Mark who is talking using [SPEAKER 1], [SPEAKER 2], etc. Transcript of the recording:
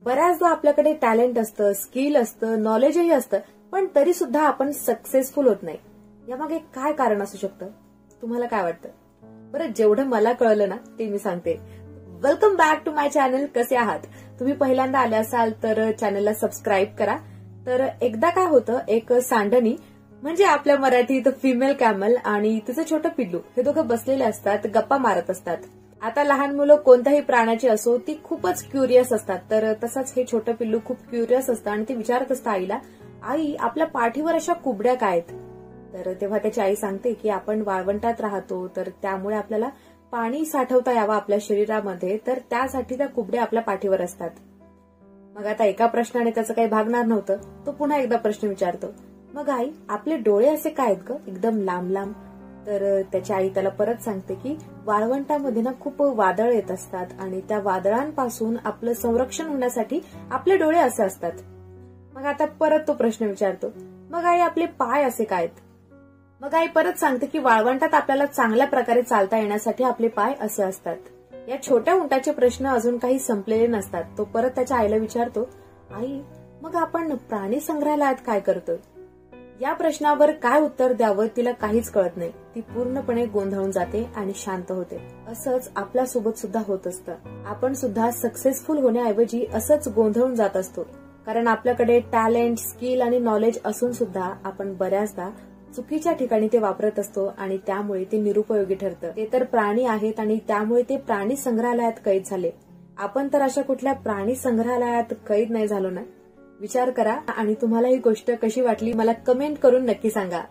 [SPEAKER 1] बऱ्याचदा आपल्याकडे टॅलेंट असतं, स्किल असतं, नॉलेजही असतं, पण तरी सुद्धा आपण सक्सेसफुल होत नाही. यामागे काय कारण असू शकतं? तुम्हाला काय वाटतं? बरं, जेवढं मला कळलं ना ते मी सांगते. Welcome back to my channel. कसे आहात? तुम्ही पहिल्यांदा आले असाल तर चॅनलला सबस्क्राईब करा. तर एकदा काय होतं, एक सांडणी म्हणजे आपल्या मराठीत फिमेल कॅमल आणि तिचं छोटं पिल्लू हे दोघं बसलेले असतात, गप्पा मारत असतात. आता लहान मुलं कोणत्याही प्राण्याची असो ती खूपच क्युरियस असतात. तर तसंच हे छोटं पिल्लू खूप क्युरियस असतं आणि ती विचारत असतं आईला, आई आपल्या पाठीवर अशा कुबड्या काय आहेत? तर तेव्हा त्याची आई सांगते की आपण वाळवंटात राहतो, तर त्यामुळे आपल्याला पाणी साठवता यावं आपल्या शरीरामध्ये, तर त्यासाठी त्या कुबड्या आपल्या पाठीवर असतात. मग आता एका प्रश्नाने त्याचं काही भागणार नव्हतं. तो पुन्हा एकदा प्रश्न विचारतो, मग आई आपले डोळे असे काय आहेत ग, एकदम लांब लांब? तर त्याची आई त्याला परत सांगते की वाळवंटामध्ये ना खूप वादळ येत असतात आणि त्या वादळांपासून आपलं संरक्षण होण्यासाठी आपले डोळे असे असतात. मग आता परत तो प्रश्न विचारतो, मग आई आपले पाय असे काय आहेत? मग आई परत सांगते की वाळवंटात आपल्याला चांगल्या प्रकारे चालता येण्यासाठी आपले पाय असे असतात. या छोट्या उंटाचे प्रश्न अजून काही संपलेले नसतात. तो परत त्याच्या आईला विचारतो, आई मग आपण प्राणी संग्रहालयात काय करतो? या प्रश्नावर काय उत्तर द्यावं तिला काहीच कळत नाही. ती पूर्णपणे गोंधळून जाते आणि शांत होते. असंच आपल्यासोबत सुद्धा होत असतं. आपण सुद्धा सक्सेसफुल होण्याऐवजी असंच गोंधळून जात असतो. कारण आपल्याकडे टॅलेंट, स्किल आणि नॉलेज असून सुद्धा आपण बऱ्याचदा चुकीच्या ठिकाणी ते वापरत असतो आणि त्यामुळे ते निरुपयोगी ठरतं. ते तर प्राणी आहेत आणि त्यामुळे ते प्राणी संग्रहालयात कैद झाले. आपण तर अशा कुठल्या प्राणी संग्रहालयात कैद नाही झालो ना. विचार करा आणि तुम्हाला ही गोष्ट कशी वाटली मला कमेंट करून नक्की सांगा.